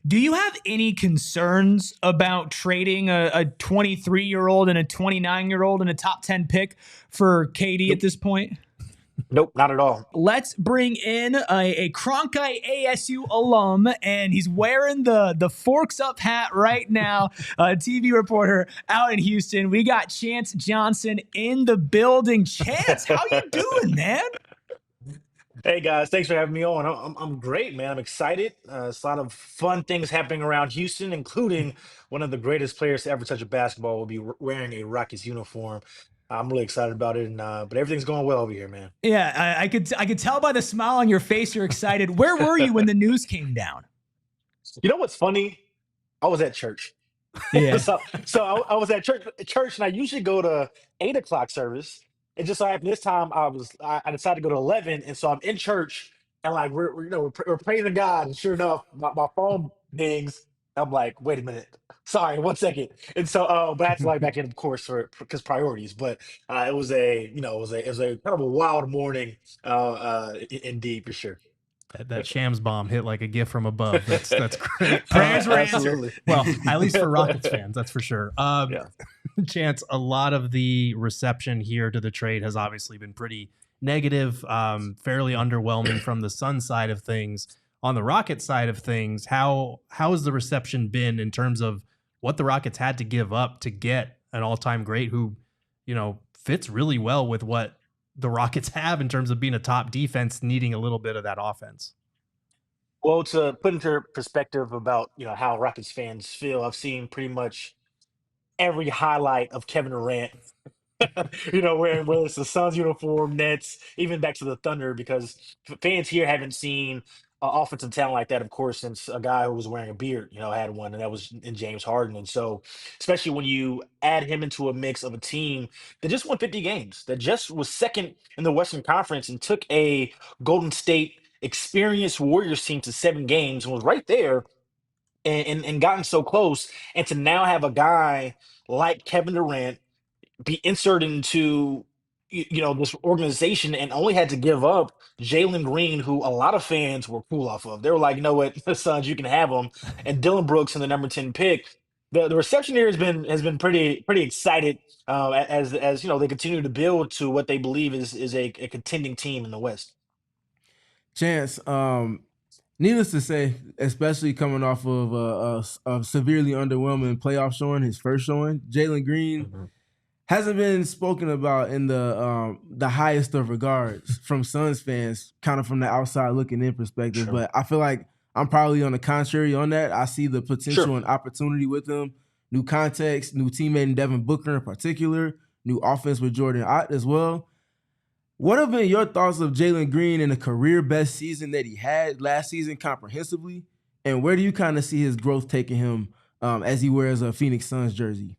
Do you have any concerns about trading a 23-year-old and a 29-year-old and a top 10 pick for KD at Nope. this point? Nope, not at all. Let's bring in a Cronkite ASU alum, and he's wearing the forks up hat right now. A TV reporter out in Houston. We got Chance Johnson in the building. Chance, how you doing, man? Hey guys, thanks for having me on. I'm great, man. I'm excited. It's a lot of fun things happening around Houston, including one of the greatest players to ever touch a basketball will be wearing a Rockets uniform. I'm really excited about it, and but everything's going well over here, man. Yeah, I could tell by the smile on your face you're excited. Where were you when the news came down? You know what's funny? I was at church. Yeah. So I was at church, and I usually go to 8 o'clock service. It just so happened this time I decided to go to 11, and so I'm in church, and like we're praising God, and sure enough, my phone dings. I'm like, wait a minute, sorry, 1 second, and so but I had to log back in, of course, for because priorities. But it was a kind of a wild morning, indeed, for sure. That Shams bomb hit like a gift from above. That's great. Prayers were Absolutely. answered. Well, at least for Rockets fans, that's for sure. Yeah. Chance, a lot of the reception here to the trade has obviously been pretty negative, fairly underwhelming from the Sun side of things. On the Rocket side of things, how has the reception been in terms of what the Rockets had to give up to get an all-time great who, fits really well with what the Rockets have in terms of being a top defense, needing a little bit of that offense? Well, to put into perspective about how Rockets fans feel, I've seen pretty much every highlight of Kevin Durant. Wearing whether it's the Suns uniform, Nets, even back to the Thunder, because fans here haven't seen offensive talent like that, of course, since a guy who was wearing a beard, had one, and that was in James Harden. And so, especially when you add him into a mix of a team that just won 50 games, that just was second in the Western Conference and took a Golden State experienced Warriors team to 7 games and was right there and gotten so close, and to now have a guy like Kevin Durant be inserted into this organization and only had to give up Jalen Green, who a lot of fans were cool off of. They were like, you know what, Suns, you can have him, and Dillon Brooks in the number 10 pick. The reception here has been pretty excited as they continue to build to what they believe is a contending team in the West. Chance, needless to say, especially coming off of a severely underwhelming playoff showing, his first showing, Jalen Green Mhm. hasn't been spoken about in the highest of regards from Suns fans, kind of from the outside looking in perspective. Sure. But I feel like I'm probably on the contrary on that. I see the potential Sure. and opportunity with him. New context, new teammate in Devin Booker in particular, new offense with Jordan Ott as well. What have been your thoughts of Jalen Green in the career best season that he had last season comprehensively? And where do you kind of see his growth taking him as he wears a Phoenix Suns jersey?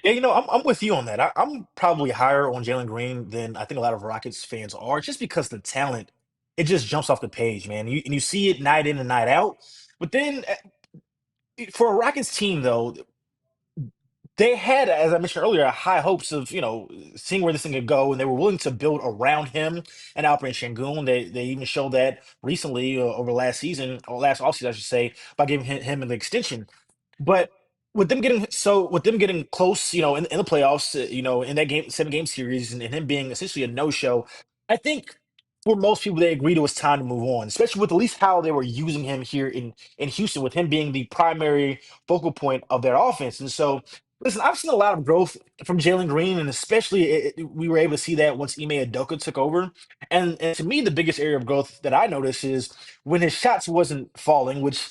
Yeah, I'm with you on that. I'm probably higher on Jalen Green than I think a lot of Rockets fans are, just because the talent, it just jumps off the page, man. And you see it night in and night out. But then for a Rockets team, though, they had, as I mentioned earlier, high hopes of seeing where this thing could go, and they were willing to build around him and Alperen Şengün. They even showed that recently over last season or last offseason, I should say, by giving him an extension. But with them getting close, in the playoffs, in that game 7 game series, and him being essentially a no show, I think for most people they agree it was time to move on, especially with at least how they were using him here in Houston, with him being the primary focal point of their offense. And so, listen, I've seen a lot of growth from Jalen Green, and especially we were able to see that once Ime Udoka took over. And to me, the biggest area of growth that I noticed is when his shots wasn't falling, which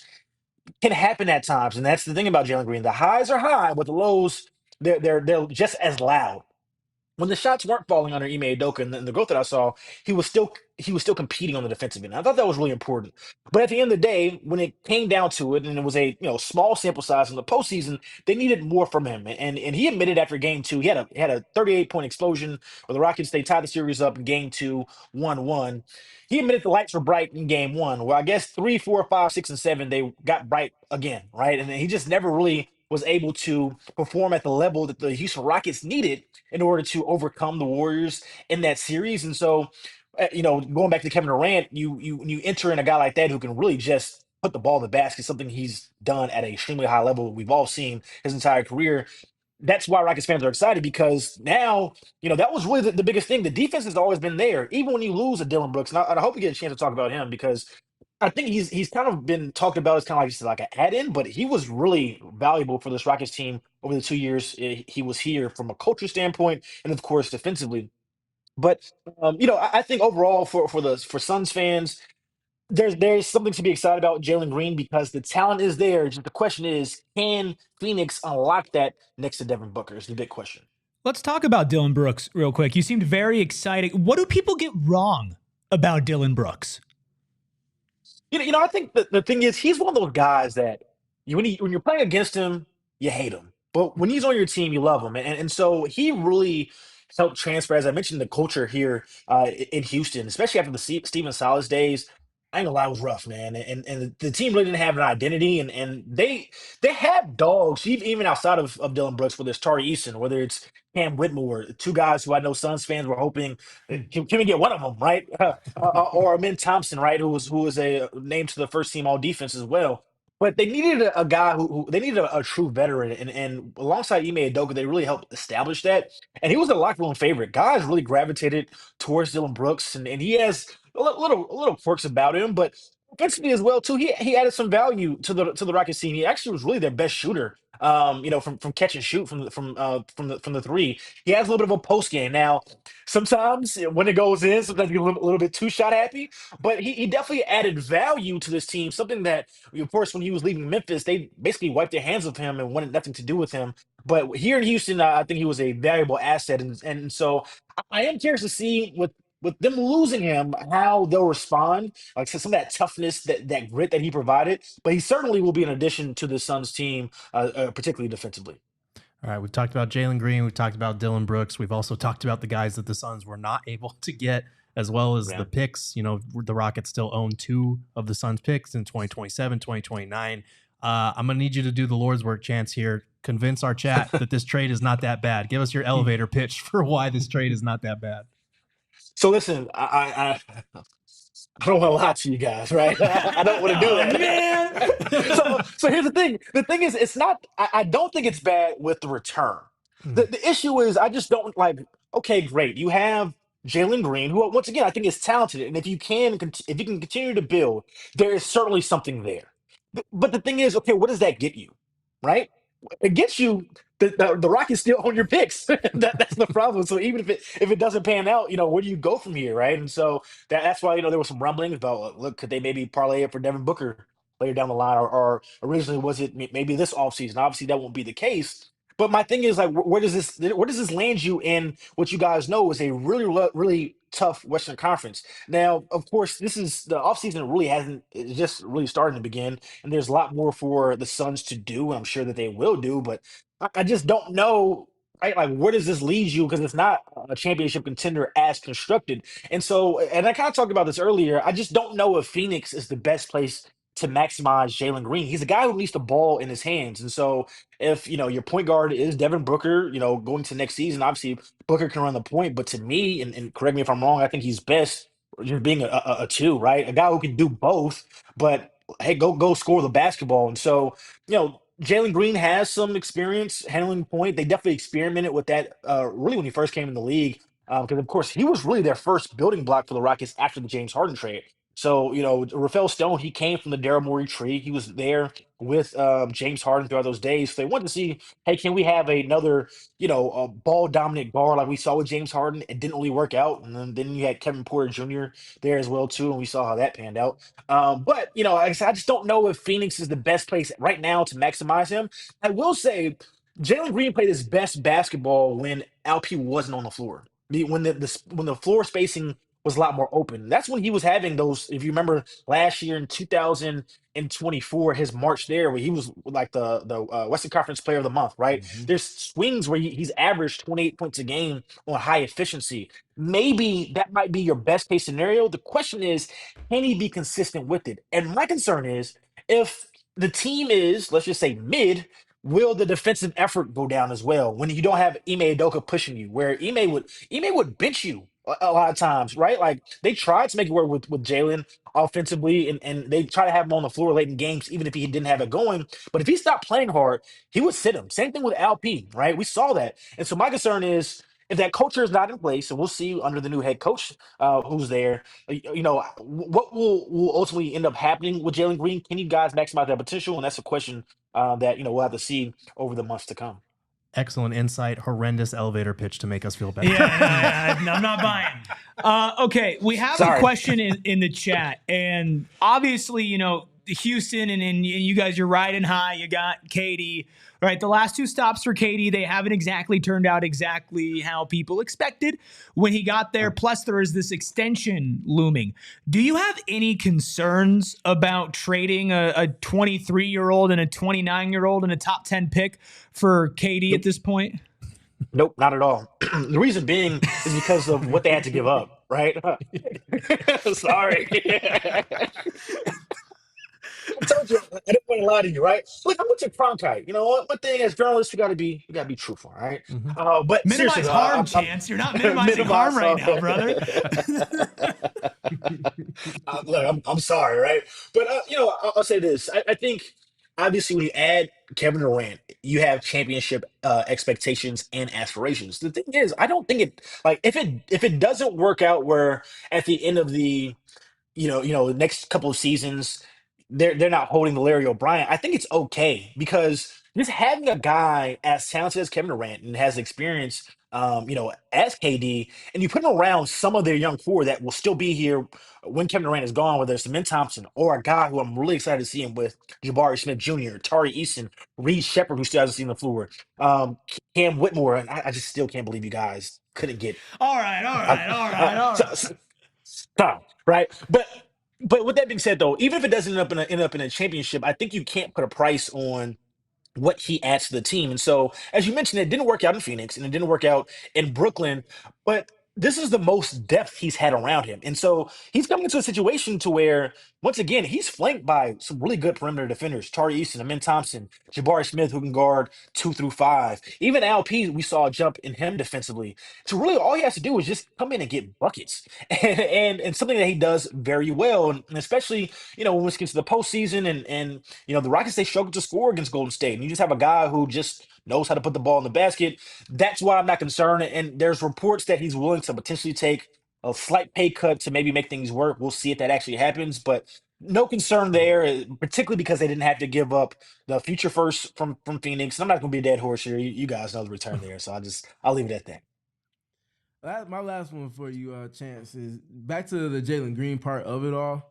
can happen at times, and that's the thing about Jalen Green. The highs are high, but the lows they're just as loud. When the shots weren't falling under Ime Udoka and the growth that I saw, he was still competing on the defensive end. I thought that was really important. But at the end of the day, when it came down to it, and it was a small sample size in the postseason, they needed more from him. And he admitted after game 2, he had a 38-point explosion where the Rockets they tied the series up in game 2, 1-1. He admitted the lights were bright in game 1. Well, I guess 3, 4, 5, 6, and 7 they got bright again, right? And then he just never really was able to perform at the level that the Houston Rockets needed in order to overcome the Warriors in that series. And so, going back to Kevin Durant, you enter in a guy like that who can really just put the ball in the basket, something he's done at an extremely high level. We've all seen his entire career. That's why Rockets fans are excited because now, that was really the biggest thing. The defense has always been there, even when you lose a Dillon Brooks. And I hope we get a chance to talk about him because I think he's kind of been talked about as kind of like an add-in, but he was really valuable for this Rockets team over the 2 years he was here from a culture standpoint and of course defensively. But I think overall for Suns fans, there's something to be excited about with Jalen Green because the talent is there. Just the question is, can Phoenix unlock that next to Devin Booker? Is the big question. Let's talk about Dillon Brooks real quick. You seemed very excited. What do people get wrong about Dillon Brooks? I think the thing is he's one of those guys that when you're playing against him, you hate him. But when he's on your team, you love him. And so he really helped transfer, as I mentioned, the culture here in Houston, especially after the Steven Silas days. I ain't gonna lie, it was rough, man. And the team really didn't have an identity, and they had dogs, even outside of Dylan Brooks, whether it's Tari Eason, whether it's Cam Whitmore, two guys who I know Suns fans were hoping can we get one of them, right? Or Min Thompson, right, who was a named to the first team all defense as well. But they needed a guy who they needed a true veteran, and alongside Ime Udoka, they really helped establish that. And he was a locker room favorite. Guys really gravitated towards Dylan Brooks, and he has a little quirks about him, but offensively as well too. He added some value to the Rockets team. He actually was really their best shooter. From catch and shoot from the three. He has a little bit of a post game now. Sometimes when it goes in, sometimes he's a little bit too shot happy, but he definitely added value to this team. Something that, of course, when he was leaving Memphis, they basically wiped their hands of him and wanted nothing to do with him. But here in Houston, I think he was a valuable asset, and so I am curious to see with them losing him, how they'll respond. Like some of that toughness, that grit that he provided. But he certainly will be an addition to the Suns team, particularly defensively. All right, we've talked about Jalen Green. We've talked about Dillon Brooks. We've also talked about the guys that the Suns were not able to get, as well as the picks. The Rockets still own 2 of the Suns picks in 2027, 2029. I'm going to need you to do the Lord's work, Chance, here. Convince our chat that this trade is not that bad. Give us your elevator pitch for why this trade is not that bad. So listen, I don't want to lie to you guys, right? I don't want to do that, man. so here's the thing. The thing is, it's not. I don't think it's bad with the return. The issue is, I just don't like. Okay, great. You have Jalen Green, who once again I think is talented, and if you can continue to build, there is certainly something there. But the thing is, okay, what does that get you, right? It gets you the Rockets still own your picks. That's the problem. So even if it doesn't pan out, where do you go from here, right? And so that's why there was some rumblings about, look, could they maybe parlay it for Devin Booker later down the line, or originally was it maybe this offseason? Obviously, that won't be the case. But my thing is, like, where does this land you in what you guys know is a really tough Western Conference? Now, of course, this is the offseason really hasn't it's just really starting to begin, and there's a lot more for the Suns to do, and I'm sure that they will do, but I just don't know, right? Like, where does this lead you? Because it's not a championship contender as constructed. And so, and I kind of talked about this earlier. I just don't know if Phoenix is the best place to maximize Jalen Green. He's a guy who needs the ball in his hands. And so, if your point guard is Devin Booker, going to next season, obviously Booker can run the point. But to me, and correct me if I'm wrong, I think he's best just being a two, right? A guy who can do both, but hey, go score the basketball. And so, Jalen Green has some experience handling the point. They definitely experimented with that really when he first came in the league. Because of course he was really their first building block for the Rockets after the James Harden trade. So, Rafael Stone, he came from the Daryl Morey tree. He was there with James Harden throughout those days. So they wanted to see, hey, can we have another, a ball dominant guard like we saw with James Harden? It didn't really work out. And then you had Kevin Porter Jr. there as well, too. And we saw how that panned out. But, like I said, I just don't know if Phoenix is the best place right now to maximize him. I will say Jalen Green played his best basketball when LP wasn't on the floor. When the floor spacing was a lot more open. That's when he was having those. If you remember last year in 2024, his March there, where he was like the Western Conference Player of the Month, right? There's swings where he's averaged 28 points a game on high efficiency. Maybe that might be your best case scenario. The question is, can he be consistent with it? And my concern is, if the team is, let's just say, mid, will the defensive effort go down as well when you don't have Ime Udoka pushing you? Where Ime would bench you a lot of times, right? Like they tried to make it work with Jalen offensively, and they try to have him on the floor late in games, even if he didn't have it going. But if he stopped playing hard, he would sit him. Same thing with LP, right? We saw that. And so my concern is if that culture is not in place, and we'll see under the new head coach who's there, what will ultimately end up happening with Jalen Green? Can you guys maximize that potential? And that's a question that we'll have to see over the months to come. Excellent insight. Horrendous elevator pitch to make us feel better. Yeah, I'm not buying. Okay, we have a question in the chat, and obviously, Houston and you guys, you're riding high. You got KD, right? The last two stops for KD, they haven't exactly turned out exactly how people expected when he got there. Plus, there is this extension looming. Do you have any concerns about trading a 23-year-old and a 29-year-old and a top 10 pick for KD at this point? Nope, not at all. The reason being is because of what they had to give up, right? Sorry. I told you I didn't want to lie to you, right? Look, I'm with your Cronkite. You know what? One thing as journalists, we gotta be truthful, all right? But Minimize seriously, harm, Chance. You're not minimizing harm right now, brother. Look, I'm sorry, right? But I'll say this. I think obviously when you add Kevin Durant, you have championship expectations and aspirations. The thing is, I don't think it like if it doesn't work out where at the end of the the next couple of seasons, they're not holding the Larry O'Brien. I think it's okay because just having a guy as talented as Kevin Durant and has experience, as KD, and you put him around some of their young core that will still be here when Kevin Durant is gone, whether it's Min Thompson or a guy who I'm really excited to see him with, Jabari Smith Jr., Tari Eason, Reed Shepard, who still hasn't seen the floor, Cam Whitmore, and I just still can't believe you guys couldn't get. All right. Stop, right? But with that being said, though, even if it doesn't end up in a championship, I think you can't put a price on what he adds to the team. And so, as you mentioned, it didn't work out in Phoenix and it didn't work out in Brooklyn, but this is the most depth he's had around him. And so he's coming into a situation to where, once again, he's flanked by some really good perimeter defenders. Tari Eason, Amin Thompson, Jabari Smith, who can guard 2 through 5. Even LP, we saw a jump in him defensively. So really all he has to do is just come in and get buckets. And something that he does very well. And especially, when we get to the postseason and the Rockets, they struggle to score against Golden State. And you just have a guy who just knows how to put the ball in the basket. That's why I'm not concerned. And there's reports that he's willing to potentially take a slight pay cut to maybe make things work. We'll see if that actually happens. But no concern there, particularly because they didn't have to give up the future first from Phoenix. And I'm not going to be a dead horse here. You guys know the return there. So I'll leave it at that. My last one for you, Chance, is back to the Jalen Green part of it all.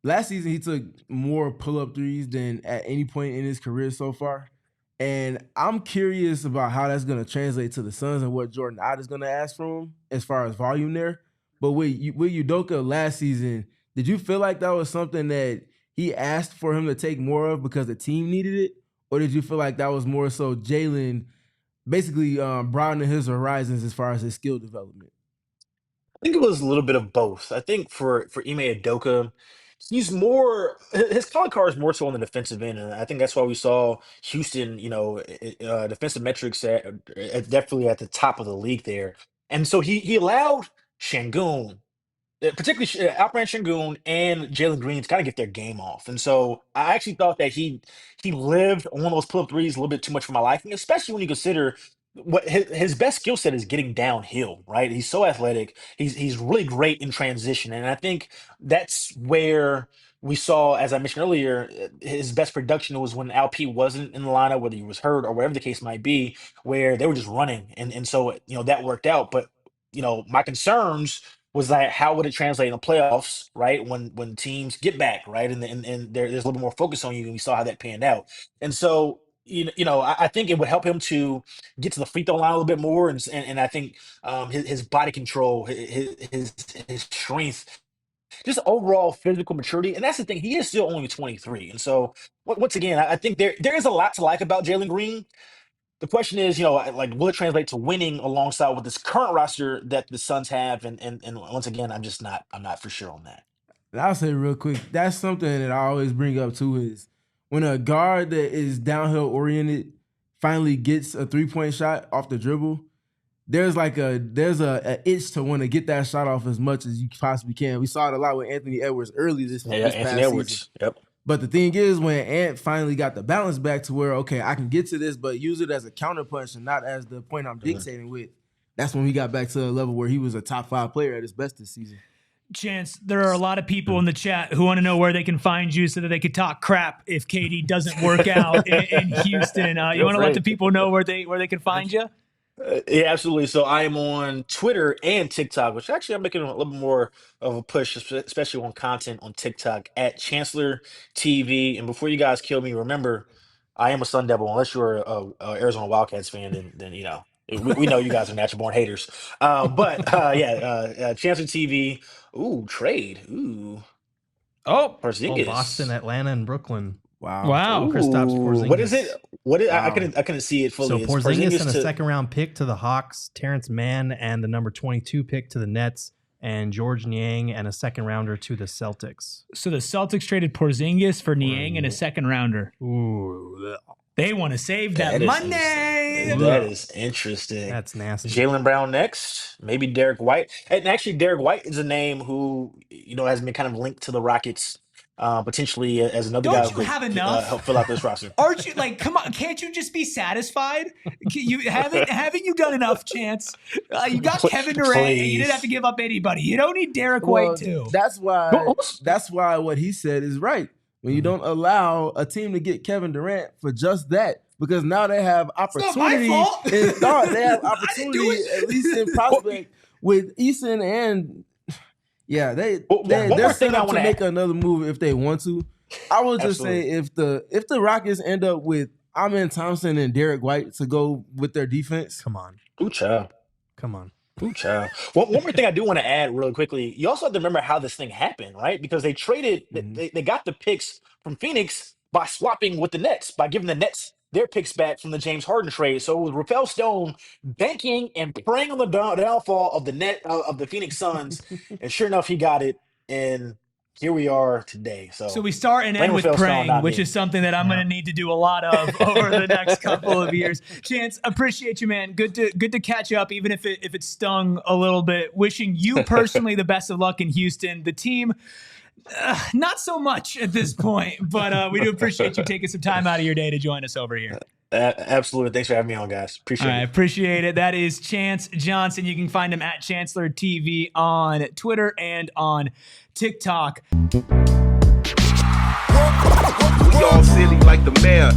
Last season, he took more pull-up threes than at any point in his career so far. And I'm curious about how that's going to translate to the Suns and what Jordan Ott is going to ask from him as far as volume there. But with Udoka last season, did you feel like that was something that he asked for him to take more of because the team needed it? Or did you feel like that was more so Jalen basically broadening his horizons as far as his skill development? I think it was a little bit of both. I think for Ime Udoka, he's more his calling card is more so on the defensive end, and I think that's why we saw Houston, defensive metrics definitely at the top of the league there. And so he allowed Shangoon, particularly Alperen Şengün and Jalen Green to kind of get their game off. And so I actually thought that he lived on those pull-up threes a little bit too much for my liking, especially when you consider what his best skill set is getting downhill, right? He's so athletic. He's really great in transition. And I think that's where we saw, as I mentioned earlier, his best production was when LP wasn't in the lineup, whether he was hurt or whatever the case might be, where they were just running. And so, that worked out. But, my concerns was that how would it translate in the playoffs, right? When teams get back, right, and there's a little bit more focus on you, and we saw how that panned out. And so, I think it would help him to get to the free throw line a little bit more, and I think his body control, his strength, just overall physical maturity, and that's the thing. He is still only 23, and so once again, I think there is a lot to like about Jalen Green. The question is, like, will it translate to winning alongside with this current roster that the Suns have? And once again, I'm not for sure on that. And I'll say real quick, that's something that I always bring up too is when a guard that is downhill oriented finally gets a 3-point shot off the dribble, there's a itch to want to get that shot off as much as you possibly can. We saw it a lot with Anthony Edwards early this Anthony past Edwards. season. Yep. But the thing is, when Ant finally got the balance back to where, okay, I can get to this, but use it as a counterpunch and not as the point I'm dictating with, that's when we got back to a level where he was a top 5 player at his best this season. Chance, there are a lot of people in the chat who want to know where they can find you so that they could talk crap if KD doesn't work out in Houston. You want to let the people know where they can find you? Yeah, absolutely. So I am on Twitter and TikTok, which actually I'm making a little bit more of a push, especially on content on TikTok at Chancellor TV. And before you guys kill me, remember, I am a Sun Devil. Unless you're a Arizona Wildcats fan, then you know we know you guys are natural born haters. Chancellor TV. Ooh, trade. Ooh, Oh, Porzingis. Boston, Atlanta, and Brooklyn. wow. Kristaps Ooh, Porzingis. what is it? I Wow. couldn't see it fully. So It's Porzingis and a to- second round pick to the Hawks, Terrence Mann and the number 22 pick to the Nets, and George Niang and a second rounder to the Celtics. So the Celtics traded Porzingis for Niang and a second rounder. Ooh, They want to save that is money. interesting. That is interesting. that's nasty. Jaylen Brown next, maybe Derek White. And actually, Derek White is a name who has been kind of linked to the Rockets, potentially as another Don't guy you who could have enough? help fill out this roster. Aren't you come on? Can't you just be satisfied? You haven't you done enough, Chance? You got Kevin Durant, and you didn't have to give up anybody. You don't need Derek White too. That's why what he said is right. When you don't allow a team to get Kevin Durant for just that, because now they have opportunity fault. in thought. They have I didn't do opportunity, at least in prospect, with Eason and they're more set thing I up to wanna make another move if they want to. I will just say Absolutely. if the Rockets end up with Amen Thompson and Derek White to go with their defense, Come on. Ooh, child. Come on. Ooh, child. One more thing I do want to add really quickly. You also have to remember how this thing happened, right? Because they traded, they got the picks from Phoenix by swapping with the Nets, by giving the Nets their picks back from the James Harden trade. So it was Rafael Stone banking and praying on the downfall of the Phoenix Suns, and sure enough, he got it. And here we are today. So we start and blame end with Rafael Stone, praying, not which me. is something that I'm going to need to do a lot of over the next couple of years. Chance, appreciate you, man. Good to catch up, even if it stung a little bit. Wishing you personally the best of luck in Houston. The team, not so much at this point, but we do appreciate you taking some time out of your day to join us over here. Absolutely. Thanks for having me on, guys. Appreciate I it. appreciate it. That is Chance Johnson. You can find him at Chancellor TV on Twitter and on TikTok. We all silly like the mayor.